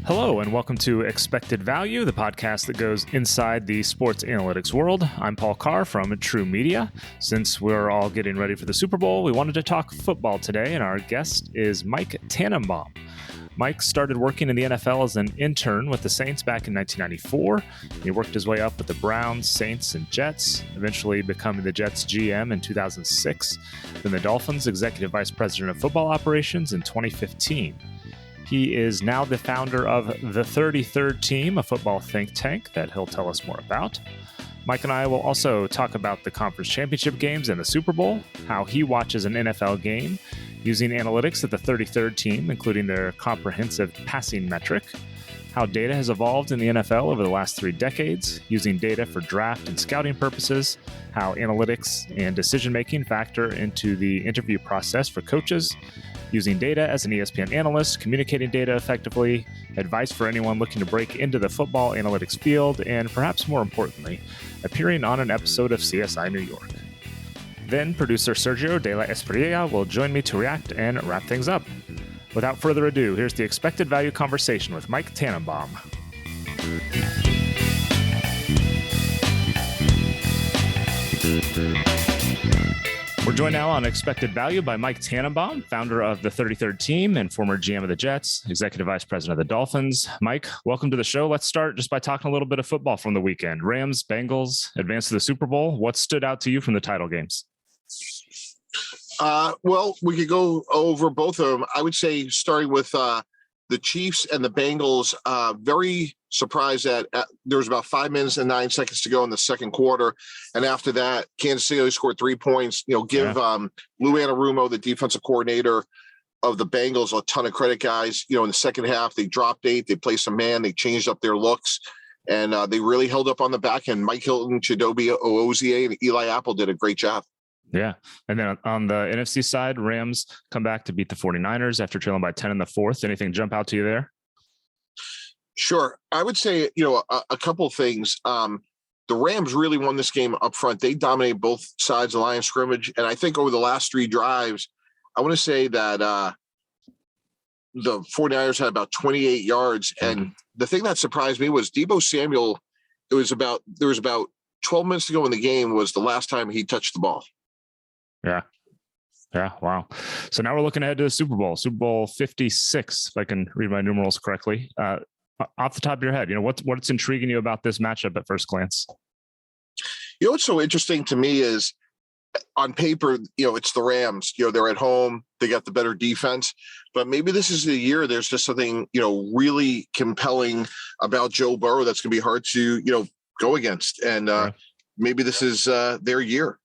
Hello, and welcome to Expected Value, the podcast that goes inside the sports analytics world. I'm Paul Carr from True Media. Since we're all getting ready for the Super Bowl, we wanted to talk football today, and our guest is Mike Tannenbaum. Mike started working in the NFL as an intern with the Saints back in 1994. He worked his way up with the Browns, Saints, and Jets, eventually becoming the Jets GM in 2006, then the Dolphins Executive Vice President of Football Operations in 2015. He is now the founder of the 33rd Team, a football think tank that he'll tell us more about. Mike and I will also talk about the conference championship games and the Super Bowl, how he watches an NFL game using analytics at the 33rd Team, including their comprehensive passing metric, how data has evolved in the NFL over the last 3 decades, using data for draft and scouting purposes, how analytics and decision-making factor into the interview process for coaches, using data as an ESPN analyst, communicating data effectively, advice for anyone looking to break into the football analytics field, and perhaps more importantly, appearing on an episode of CSI New York. Then producer Sergio de la Espriella will join me to react and wrap things up. Without further ado, here's the Expected Value conversation with Mike Tannenbaum. We're joined now on Expected Value by Mike Tannenbaum, founder of the 33rd Team and former GM of the Jets, Executive Vice President of the Dolphins. Mike, welcome to the show. Let's start just by talking a little bit of football from the weekend. Rams, Bengals, advance to the Super Bowl. What stood out to you from the title games? Well, we could go over both of them. I would say starting with the Chiefs and the Bengals, very surprised that there was about 5 minutes and 9 seconds to go in the second quarter. And after that, Kansas City scored 3 points. Lou Anarumo, the defensive coordinator of the Bengals, a ton of credit, guys. In the second half, they dropped 8. They placed a man. They changed up their looks. And they really held up on the back end. Mike Hilton, Chidobe Owozie, and Eli Apple did a great job. Yeah. And then on the NFC side, Rams come back to beat the 49ers after trailing by 10 in the fourth. Anything jump out to you there? Sure. I would say, a couple of things. The Rams really won this game up front. They dominated both sides of the line of scrimmage. And I think over the last 3 drives, I want to say that the 49ers had about 28 yards. And the thing that surprised me was Deebo Samuel. There was about 12 minutes to go in the game was the last time he touched the ball. Yeah. Wow. So now we're looking ahead to the Super Bowl 56, if I can read my numerals correctly. Off the top of your head, what's intriguing you about this matchup at first glance? What's so interesting to me is on paper, it's the Rams, they're at home, they got the better defense, but maybe this is the year there's just something, really compelling about Joe Burrow that's going to be hard to, go against. And maybe this is their year.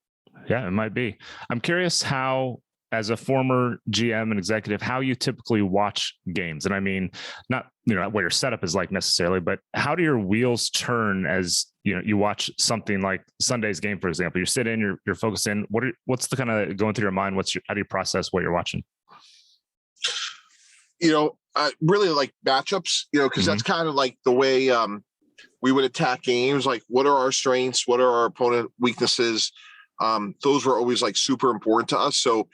Yeah, it might be. I'm curious how, as a former GM and executive, how you typically watch games. And I mean, not, what your setup is like necessarily, but how do your wheels turn as, you watch something like Sunday's game, for example? You sit in, you're focusing. What's the kind of going through your mind? How do you process what you're watching? I really like matchups, because that's kind of like the way we would attack games. Like, what are our strengths? What are our opponent weaknesses? Those were always like super important to us. So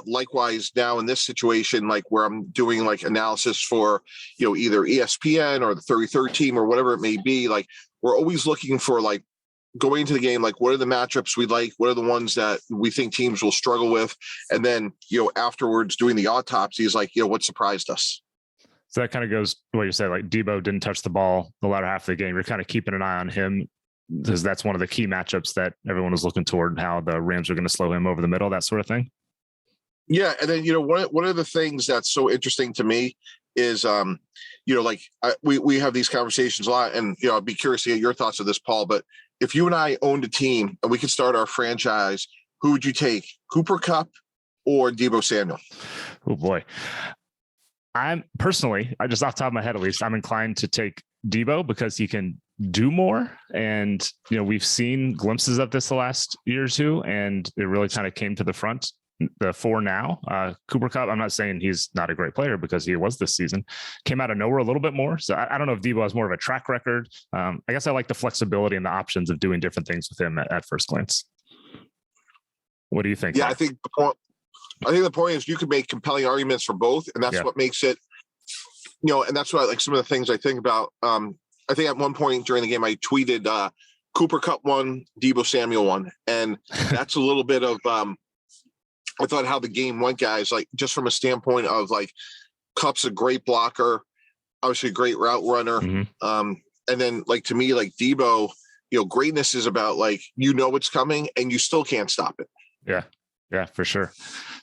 likewise now in this situation, like where I'm doing like analysis for, either ESPN or the 33rd Team or whatever it may be, like we're always looking for like going into the game, like what are the matchups we like? What are the ones that we think teams will struggle with? And then, afterwards doing the autopsies, like, what surprised us. So that kind of goes to what you said, like Deebo didn't touch the ball the latter half of the game. You're kind of keeping an eye on him, because that's one of the key matchups that everyone was looking toward, how the Rams are going to slow him over the middle, that sort of thing. Yeah. And then, one of the things that's so interesting to me is, we have these conversations a lot, and, I'd be curious to get your thoughts of this, Paul, but if you and I owned a team and we could start our franchise, who would you take, Cooper Kupp or Deebo Samuel? Oh boy. I'm personally, just off the top of my head, at least, I'm inclined to take Deebo because he can do more. And, we've seen glimpses of this the last year or two, and it really kind of came to the front the four now. Cooper Kupp, I'm not saying he's not a great player because he was this season, came out of nowhere a little bit more. So I don't know if Debo has more of a track record. I guess I like the flexibility and the options of doing different things with him at first glance. What do you think? Yeah, I think the point is you could make compelling arguments for both, and that's what makes it, and that's what like some of the things I think about. I think at one point during the game I tweeted Cooper Kupp won, Debo Samuel won, and that's a little bit of I thought how the game went, guys, like just from a standpoint of like Kupp's a great blocker, obviously a great route runner. And then like, to me, like Debo, greatness is about like, what's coming and you still can't stop it. Yeah, for sure.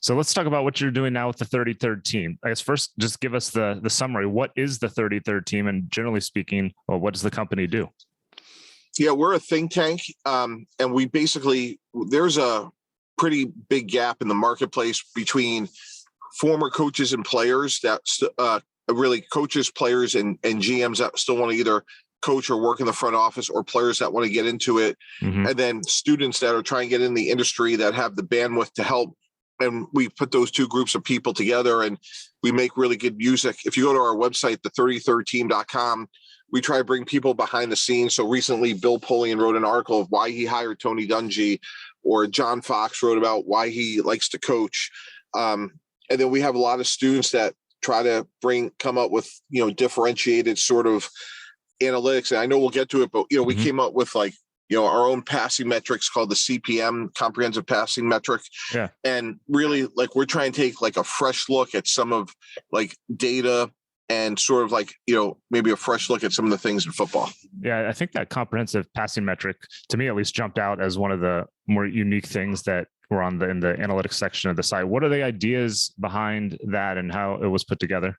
So let's talk about what you're doing now with the 33rd team. I guess first, just give us the summary. What is the 33rd team? And generally speaking, what does the company do? Yeah, we're a think tank. And we basically, there's a pretty big gap in the marketplace between former coaches and players that really coaches, players and GMs that still want to either coach or work in the front office, or players that want to get into it. And then students that are trying to get in the industry that have the bandwidth to help. And we put those two groups of people together and we make really good music. If you go to our website, the33rdteam.com, we try to bring people behind the scenes. So recently Bill Polian wrote an article of why he hired Tony Dungy, or John Fox wrote about why he likes to coach. And then we have a lot of students that try to come up with, differentiated sort of analytics. And I know we'll get to it, but, we came up with like, our own passing metrics called the CPM, comprehensive passing metric. Yeah. And really like, we're trying to take like a fresh look at some of like data and sort of like, maybe a fresh look at some of the things in football. Yeah, I think that comprehensive passing metric, to me at least, jumped out as one of the more unique things that were in the analytics section of the site. What are the ideas behind that and how it was put together?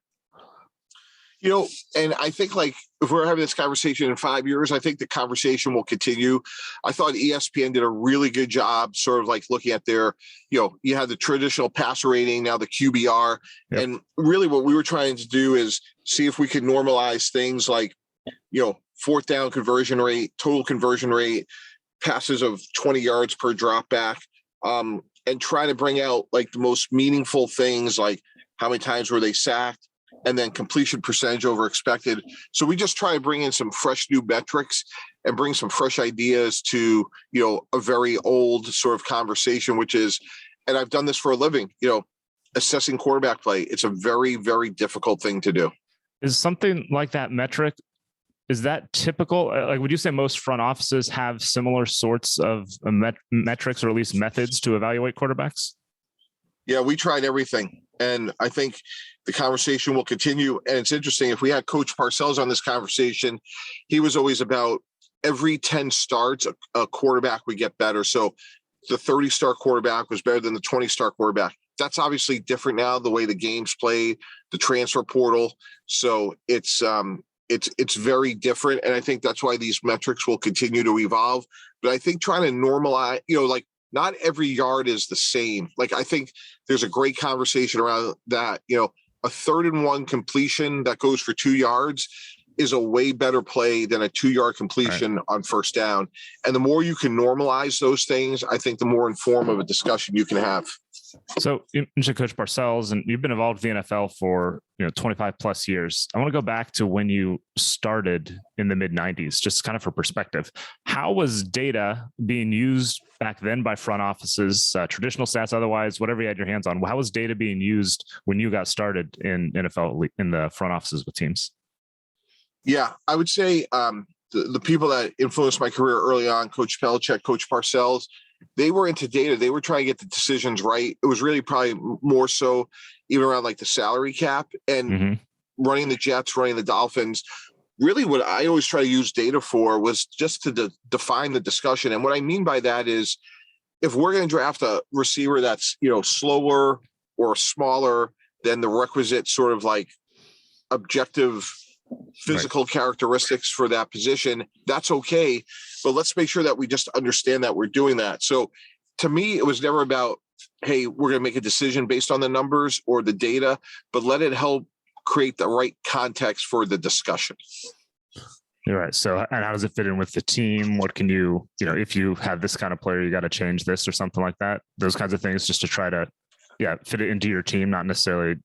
And I think like if we're having this conversation in 5 years, I think the conversation will continue. I thought ESPN did a really good job sort of like looking at their, you have the traditional passer rating, now the QBR. Yep. And really what we were trying to do is see if we could normalize things like, fourth down conversion rate, total conversion rate, passes of 20 yards per drop back, and try to bring out like the most meaningful things, like how many times were they sacked, and then completion percentage over expected. So we just try to bring in some fresh new metrics and bring some fresh ideas to, a very old sort of conversation, which is, and I've done this for a living, assessing quarterback play. It's a very, very difficult thing to do. Is something like that metric, is that typical? Like, would you say most front offices have similar sorts of metrics, or at least methods to evaluate quarterbacks? Yeah, we tried everything. And I think the conversation will continue. And it's interesting, if we had Coach Parcells on this conversation, he was always about every 10 starts, a quarterback would get better. So the 30-star quarterback was better than the 20-star quarterback. That's obviously different now, the way the game's played, the transfer portal. So it's very different. And I think that's why these metrics will continue to evolve. But I think trying to normalize, like, not every yard is the same. Like, I think there's a great conversation around that. A 3rd-and-1 completion that goes for 2 yards is a way better play than a 2-yard completion on first down. And the more you can normalize those things, I think the more informed of a discussion you can have. So you mentioned Coach Parcells, and you've been involved with the NFL for 25 plus years. I want to go back to when you started in the mid 90s, just kind of for perspective. How was data being used back then by front offices, traditional stats, otherwise, whatever you had your hands on? How was data being used when you got started in NFL, in the front offices with teams? Yeah, I would say the people that influenced my career early on, Coach Belichick, Coach Parcells, they were into data. They were trying to get the decisions right. It was really probably more so even around like the salary cap and running the Jets, running the Dolphins. Really what I always try to use data for was just to define the discussion. And what I mean by that is if we're going to draft a receiver that's, slower or smaller than the requisite sort of like objective physical characteristics for that position, that's okay. But let's make sure that we just understand that we're doing that. So to me, it was never about, hey, we're going to make a decision based on the numbers or the data, but let it help create the right context for the discussion. You're right. So, and how does it fit in with the team? What can you, if you have this kind of player, you got to change this or something like that. Those kinds of things, just to try to fit it into your team, not necessarily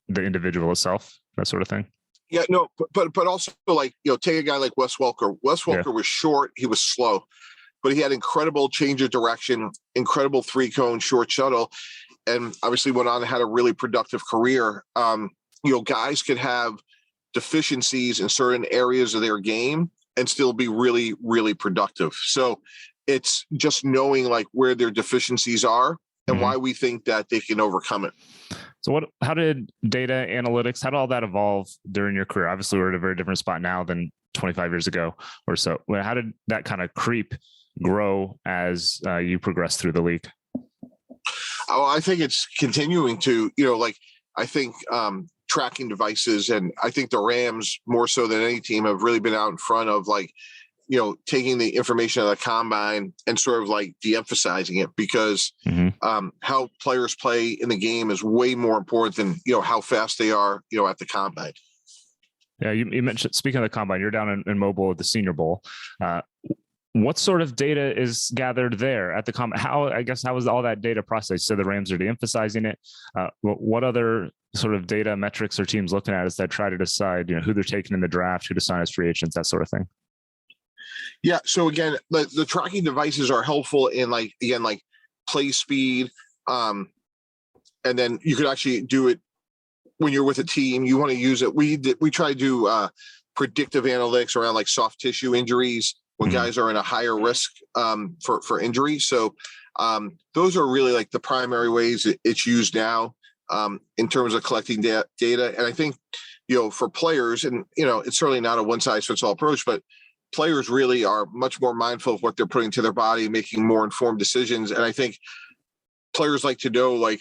the individual itself, that sort of thing. Yeah, no, but also like, take a guy like Wes Welker. Wes Welker was short, he was slow, but he had incredible change of direction, incredible 3-cone short shuttle, and obviously went on and had a really productive career. Guys could have deficiencies in certain areas of their game and still be really, really productive. So it's just knowing like where their deficiencies are and why we think that they can overcome it. So how did data analytics, how did all that evolve during your career? Obviously, we're at a very different spot now than 25 years ago or so. How did that kind of grow as you progress through the league? Oh, I think it's continuing to, I think tracking devices, and I think the Rams more so than any team have really been out in front of like, taking the information of the combine and sort of like de-emphasizing it, because how players play in the game is way more important than, how fast they are, at the combine. Yeah. You mentioned, speaking of the combine, you're down in Mobile at the Senior Bowl. What sort of data is gathered there at the combine? How was all that data processed? So the Rams are de-emphasizing it. What other sort of data metrics are teams looking at as they try to decide, who they're taking in the draft, who to sign as free agents, that sort of thing? Yeah. So again, the tracking devices are helpful in like play speed. And then you could actually do it when you're with a team. You want to use it. We try to do predictive analytics around like soft tissue injuries when guys are in a higher risk for injury. So those are really like the primary ways it's used now in terms of collecting data. And I think, for players, and, it's certainly not a one size fits all approach, but players really are much more mindful of what they're putting to their body, making more informed decisions. And I think players like to know, like,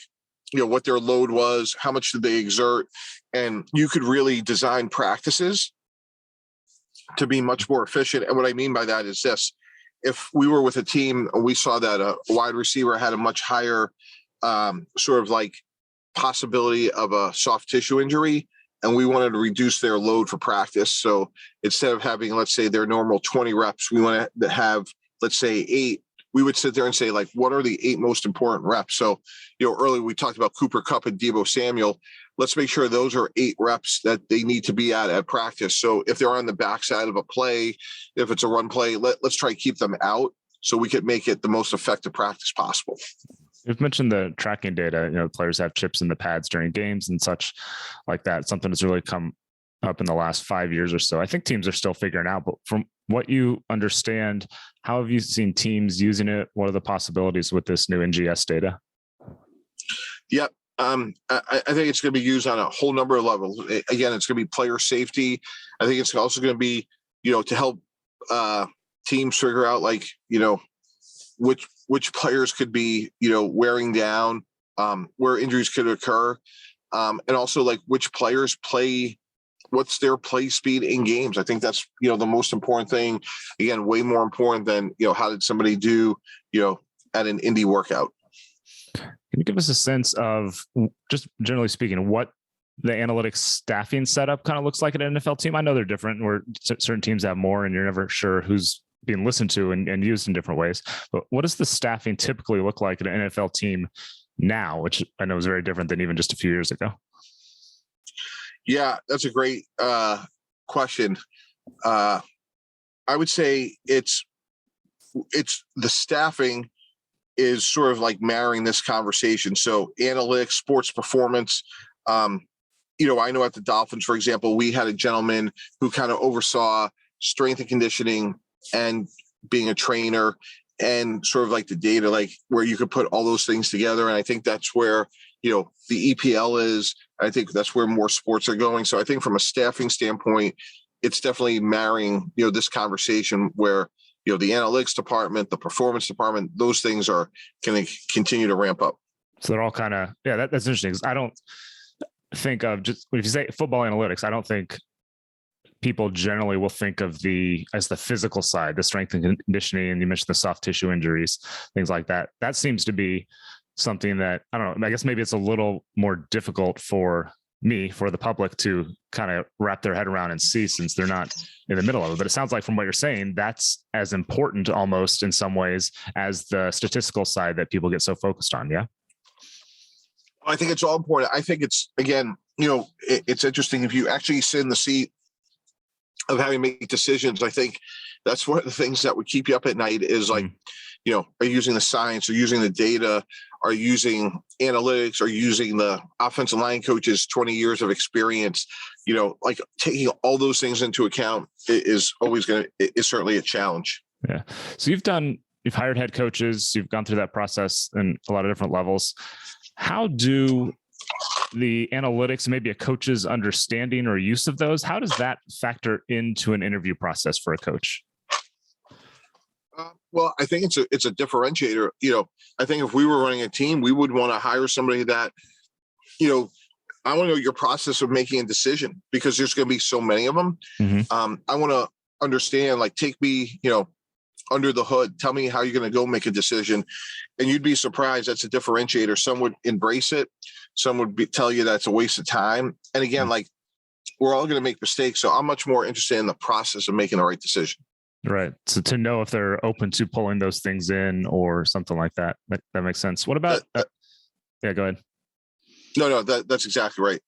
what their load was, how much did they exert, and you could really design practices to be much more efficient. And what I mean by that is this: if we were with a team and we saw that a wide receiver had a much higher sort of like possibility of a soft tissue injury, and we wanted to reduce their load for practice. So instead of having, let's say, their normal 20 reps, we want to have, let's say, 8. We would sit there and say, like, what are the 8 most important reps? So, earlier we talked about Cooper Kupp and Deebo Samuel. Let's make sure those are 8 reps that they need to be at practice. So if they're on the backside of a play, if it's a run play, let's try to keep them out so we could make it the most effective practice possible. You've mentioned the tracking data. Players have chips in the pads during games and such like that. Something that's really come up in the last 5 years or so. I think teams are still figuring out, but from what you understand, how have you seen teams using it? What are the possibilities with this new NGS data? Yep. I think it's going to be used on a whole number of levels. Again, it's going to be player safety. I think it's also going to be, to help teams figure out, like, which players could be, wearing down, where injuries could occur, and also like which players play, what's their play speed in games. I think that's, the most important thing. Again, way more important than, how did somebody do, at an indie workout. Can you give us a sense of, just generally speaking, what the analytics staffing setup kind of looks like at an NFL team? I know they're different, where certain teams have more and you're never sure who's being listened to and used in different ways. But what does the staffing typically look like at an NFL team now, which I know is very different than even just a few years ago? Yeah, that's a great question. I would say it's the staffing is sort of like marrying this conversation. So analytics, sports performance. I know at the Dolphins, for example, we had a gentleman who kind of oversaw strength and conditioning and being a trainer and sort of like the data, like where you could put all those things together. And I think that's where, the EPL is. I think that's where more sports are going. So I think from a staffing standpoint, it's definitely marrying, this conversation where, the analytics department, the performance department, those things are going to continue to ramp up. So they're all kind of, that's interesting. I don't think of, just if you say football analytics, I don't think people generally will think of as the physical side, the strength and conditioning, and you mentioned the soft tissue injuries, things like that. That seems to be something that, I don't know, I guess maybe it's a little more difficult for the public to kind of wrap their head around and see, since they're not in the middle of it. But it sounds like from what you're saying, that's as important almost in some ways as the statistical side that people get so focused on. Yeah. I think it's all important. I think it's, again, it's interesting if you actually sit in the seat of having to make decisions. I think that's one of the things that would keep you up at night is like, are you using the science, or using the data, are you using analytics, or using the offensive line coaches, 20 years of experience, like taking all those things into account is certainly a challenge. Yeah. So you've hired head coaches, you've gone through that process in a lot of different levels. How do the analytics, maybe a coach's understanding or use of those, how does that factor into an interview process for a coach? Well, I think it's a differentiator. I think if we were running a team, we would want to hire somebody that, I want to know your process of making a decision, because there's going to be so many of them. Mm-hmm. I want to understand, like, take me, under the hood, tell me how you're going to go make a decision. And you'd be surprised. That's a differentiator. Some would embrace it. Some would tell you that's a waste of time. And again, mm-hmm. like, we're all going to make mistakes. So I'm much more interested in the process of making the right decision. Right. So to know if they're open to pulling those things in or something like that, that makes sense. What about, yeah, go ahead. No, that's exactly right.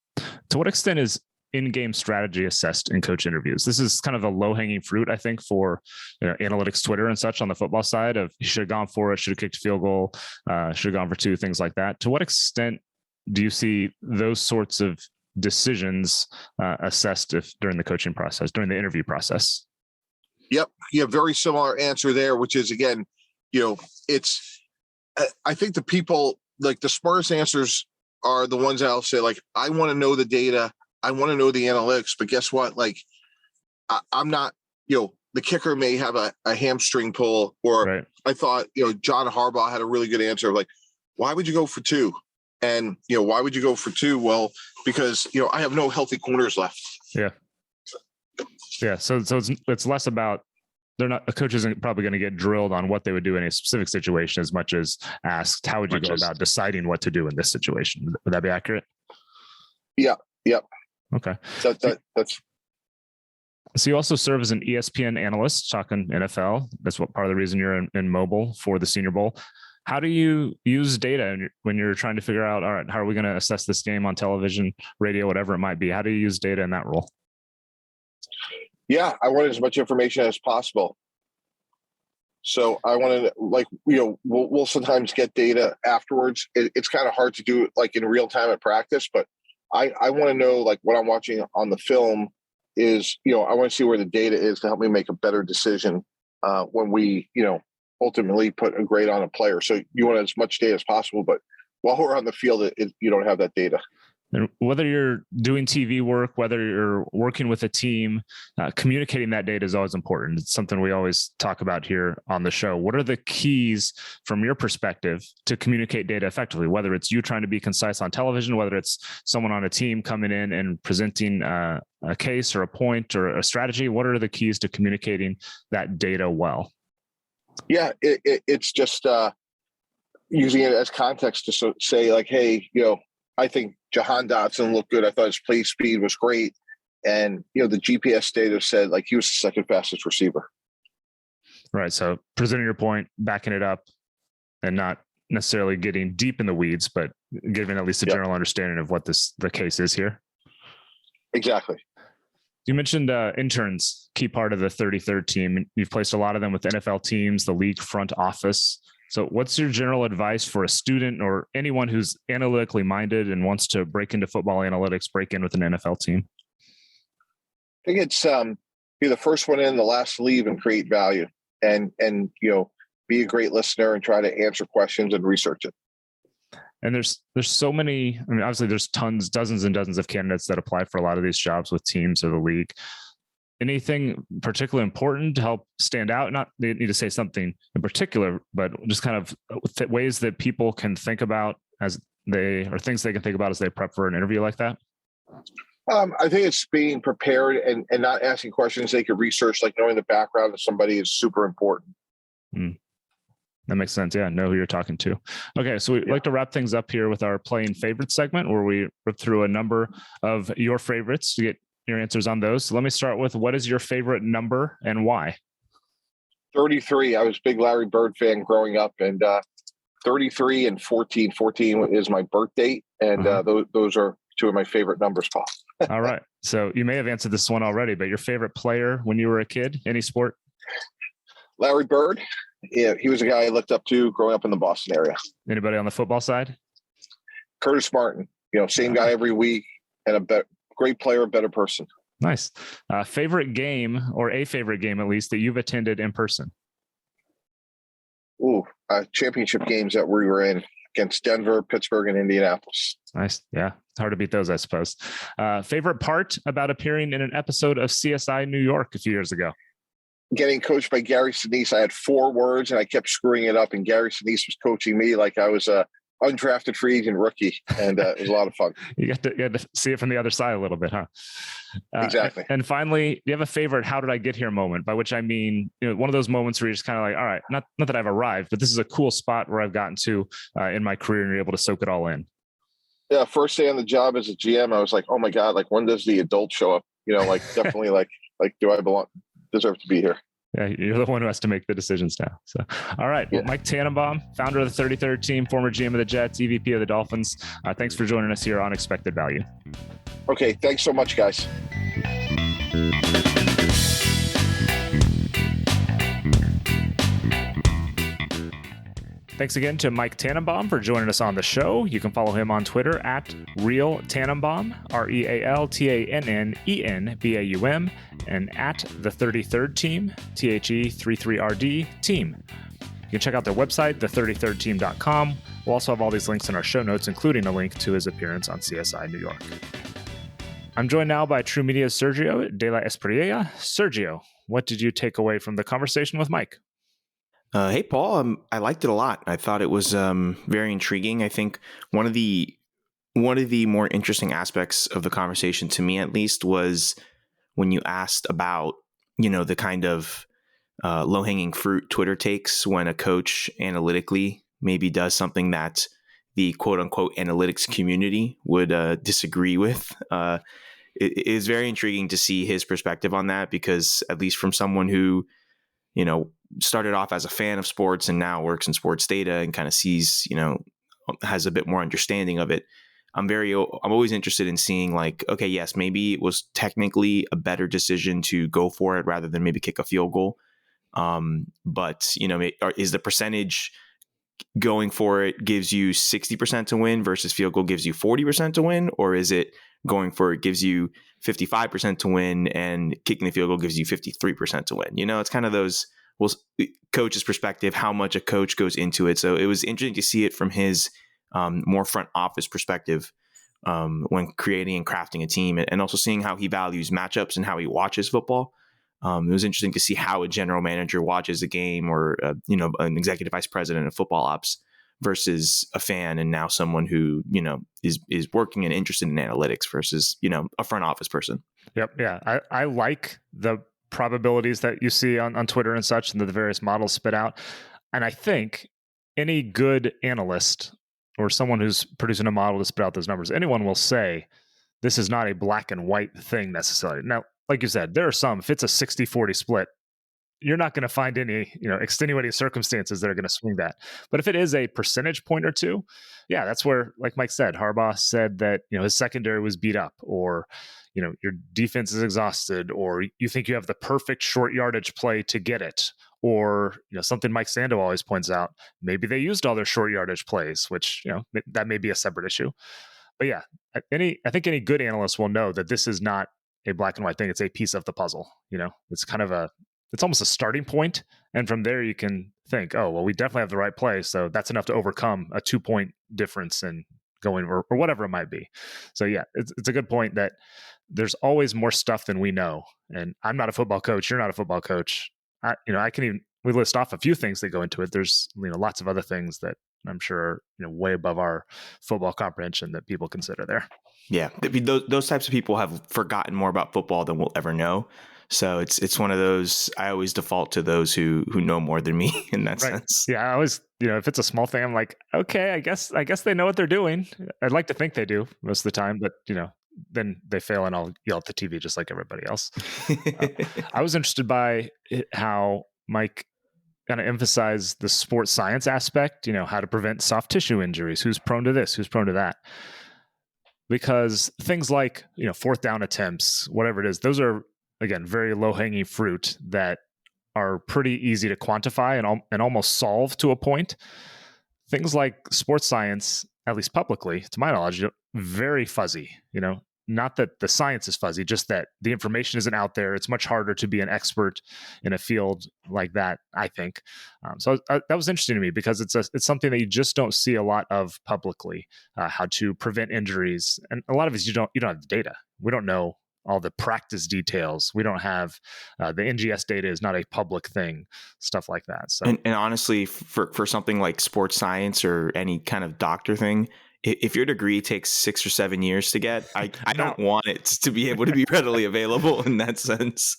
To what extent is in-game strategy assessed in coach interviews? This is kind of a low-hanging fruit, I think, for analytics, Twitter and such on the football side of, you should have gone for it, should have kicked a field goal, should have gone for two, things like that. To what extent do you see those sorts of decisions assessed during the coaching process, during the interview process? Yep. Yeah. Very similar answer there, which is, again, I think the people, like, the smartest answers are the ones that'll say, like, I want to know the data, I want to know the analytics, but guess what? Like, I'm not, the kicker may have a hamstring pull, or right. I thought, John Harbaugh had a really good answer of, like, why would you go for two? And, why would you go for two? Well, because, I have no healthy corners left. Yeah. Yeah. So it's less about, a coach isn't probably going to get drilled on what they would do in a specific situation as much as asked, how would you go about deciding what to do in this situation? Would that be accurate? Yeah. Yep. Okay. That's. So you also serve as an ESPN analyst talking NFL. That's what part of the reason you're in mobile for the Senior Bowl. How do you use data when you're trying to figure out, all right, how are we going to assess this game on television, radio, whatever it might be? How do you use data in that role? Yeah, I wanted as much information as possible. So I wanted, like, we'll sometimes get data afterwards. It's kind of hard to do it, like, in real time at practice, but I want to know, like, what I'm watching on the film is, I want to see where the data is to help me make a better decision when we, ultimately put a grade on a player. So you want as much data as possible, but while we're on the field, you don't have that data. And whether you're doing TV work, whether you're working with a team, communicating that data is always important. It's something we always talk about here on the show. What are the keys from your perspective to communicate data effectively? Whether it's you trying to be concise on television, whether it's someone on a team coming in and presenting a case or a point or a strategy, what are the keys to communicating that data well? Yeah, it's just using it as context to say, like, hey, I think Jahan Dotson looked good. I thought his play speed was great. And, the GPS data said, like, he was the second fastest receiver. Right. So presenting your point, backing it up, and not necessarily getting deep in the weeds, but giving at least a general understanding of what the case is here. Exactly. You mentioned interns, key part of the 33rd team. You've placed a lot of them with NFL teams, the league front office. So what's your general advice for a student or anyone who's analytically minded and wants to break into football analytics, break in with an NFL team? I think it's be the first one in, the last to leave, and create value, and be a great listener and try to answer questions and research it. And there's so many, obviously there's dozens and dozens of candidates that apply for a lot of these jobs with teams or the league. Anything particularly important to help stand out? Not they need to say something in particular, but just kind of ways that people can think about things they can think about as they prep for an interview like that. I think it's being prepared and not asking questions they could research, like knowing the background of somebody is super important. That makes sense. Yeah, know who you're talking to. Okay, so we'd like to wrap things up here with our playing favorites segment, where we rip through a number of your favorites to get your answers on those. So let me start with, what is your favorite number and why? 33. I was a big Larry Bird fan growing up, and 33 and 14. 14 is my birth date, and those are two of my favorite numbers, Paul. All right. So you may have answered this one already, but your favorite player when you were a kid, any sport? Larry Bird. Yeah, he was a guy I looked up to growing up in the Boston area. Anybody on the football side? Curtis Martin. Same guy every week, and great player, a better person. Nice. Favorite game, or a favorite game at least, that you've attended in person? Championship games that we were in against Denver, Pittsburgh, and Indianapolis. Nice. Yeah. It's hard to beat those, I suppose. Favorite part about appearing in an episode of CSI New York a few years ago? Getting coached by Gary Sinise. I had 4 words and I kept screwing it up, and Gary Sinise was coaching me like I was a undrafted free agent rookie, and it was a lot of fun. You got to see it from the other side a little bit, huh? Exactly. And finally, do you have a favorite "How did I get here" moment? By which I mean, one of those moments where you're just kind of like, all right, not that I've arrived, but this is a cool spot where I've gotten to in my career, and you're able to soak it all in. Yeah, first day on the job as a GM, I was like, oh my God, like when does the adult show up? Definitely like do I deserve to be here? Yeah, you're the one who has to make the decisions now. So, all right. Yeah. Well, Mike Tannenbaum, founder of the 33rd team, former GM of the Jets, EVP of the Dolphins. Thanks for joining us here on Expected Value. Okay. Thanks so much, guys. Thanks again to Mike Tannenbaum for joining us on the show. You can follow him on Twitter at Real Tannenbaum, RealTannenbaum, and at the 33rd team, THE33RD team. You can check out their website, the33rdteam.com. We'll also have all these links in our show notes, including a link to his appearance on CSI New York. I'm joined now by True Media's Sergio de la Espriella. Sergio, what did you take away from the conversation with Mike? Hey, Paul. I liked it a lot. I thought it was very intriguing. I think one of the more interesting aspects of the conversation, to me at least, was when you asked about the kind of low-hanging fruit Twitter takes when a coach analytically maybe does something that the quote-unquote analytics community would disagree with. It is very intriguing to see his perspective on that, because at least from someone who started off as a fan of sports and now works in sports data and kind of sees, has a bit more understanding of it. I'm always interested in seeing like, okay, yes, maybe it was technically a better decision to go for it rather than maybe kick a field goal. But is the percentage going for it gives you 60% to win versus field goal gives you 40% to win? Or is it going for it gives you 55% to win and kicking the field goal gives you 53% to win? It's kind of those, coach's perspective, how much a coach goes into it. So it was interesting to see it from his more front office perspective when creating and crafting a team, and also seeing how he values matchups and how he watches football. It was interesting to see how a general manager watches a game, or an executive vice president of football ops versus a fan, and now someone who is working and interested in analytics versus a front office person. Yep. Yeah, I like the probabilities that you see on Twitter and such, and that the various models spit out. And I think any good analyst or someone who's producing a model to spit out those numbers, anyone will say this is not a black and white thing necessarily. Now, like you said, there are some, if it's a 60-40 split, you're not going to find any, extenuating circumstances that are going to swing that. But if it is a percentage point or two, yeah, that's where, like Mike said, Harbaugh said that, his secondary was beat up, or, your defense is exhausted, or you think you have the perfect short yardage play to get it. Or, something Mike Sando always points out, maybe they used all their short yardage plays, which, that may be a separate issue. But yeah, I think any good analyst will know that this is not a black and white thing. It's a piece of the puzzle. It's kind of it's almost a starting point. And from there you can think, oh, well, we definitely have the right play. So that's enough to overcome a 2-point difference in going, or whatever it might be. So yeah, it's a good point that there's always more stuff than we know. And I'm not a football coach. You're not a football coach. We list off a few things that go into it. There's, lots of other things that I'm sure are, way above our football comprehension that people consider there. Yeah. Those types of people have forgotten more about football than we'll ever know. So it's one of those, I always default to those who know more than me in that sense. Yeah. I always, if it's a small thing, I'm like, okay, I guess they know what they're doing. I'd like to think they do most of the time, but then they fail and I'll yell at the TV just like everybody else. I was interested by how Mike kind of emphasize the sports science aspect, how to prevent soft tissue injuries, who's prone to this, who's prone to that. Because things like, fourth down attempts, whatever it is, those are, again, very low-hanging fruit that are pretty easy to quantify and almost solve to a point. Things like sports science, at least publicly, to my knowledge, very fuzzy. Not that the science is fuzzy, just that the information isn't out there. It's much harder to be an expert in a field like that, I think. So that was interesting to me because it's something that you just don't see a lot of publicly, how to prevent injuries. And a lot of it is you don't have the data. We don't know all the practice details. We don't have the NGS data is not a public thing, stuff like that. So, and honestly, for something like sports science or any kind of doctor thing, if your degree takes 6 or 7 years to get, I don't want it to be able to be readily available in that sense.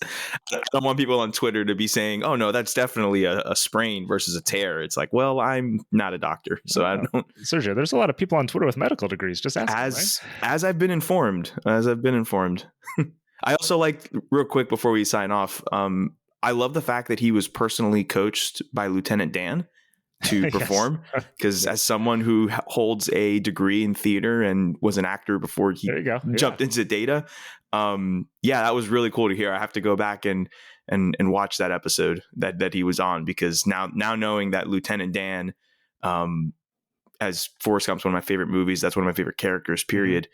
I don't want people on Twitter to be saying, "Oh no, that's definitely a sprain versus a tear." It's like, well, I'm not a doctor, so I don't. Sergio, there's a lot of people on Twitter with medical degrees. Just ask as I've been informed. I also like, real quick before we sign off, I love the fact that he was personally coached by Lieutenant Dan to perform, because as someone who holds a degree in theater and was an actor before he jumped into data, that was really cool to hear. I have to go back and watch that episode that he was on, because now knowing that Lieutenant Dan, as Forrest Gump's one of my favorite movies, that's one of my favorite characters, period.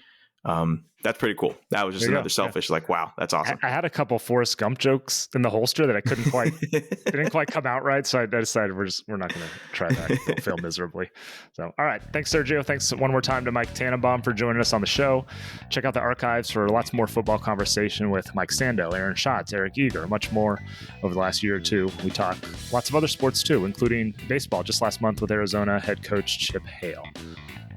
That's pretty cool. That was just another selfish, like, wow, that's awesome. I had a couple Forrest Gump jokes in the holster that I couldn't quite, didn't quite come out right. So I decided we're not going to try that. It'll fail miserably. So, all right. Thanks, Sergio. Thanks one more time to Mike Tannenbaum for joining us on the show. Check out the archives for lots more football conversation with Mike Sando, Aaron Schatz, Eric Eager, much more over the last year or two. We talk lots of other sports too, including baseball just last month with Arizona head coach Chip Hale.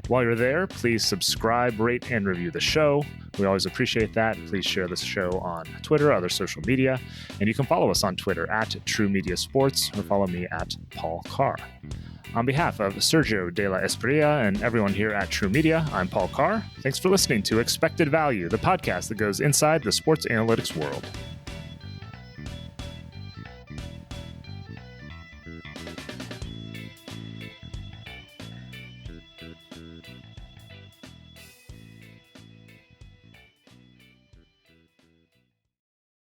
While you're there, please subscribe, rate, and review the show. We always appreciate that. Please share this show on Twitter, other social media, and you can follow us on Twitter at True Media Sports or follow me at Paul Carr. On behalf of Sergio De La Espriella and everyone here at True Media, I'm Paul Carr. Thanks for listening to Expected Value, the podcast that goes inside the sports analytics world.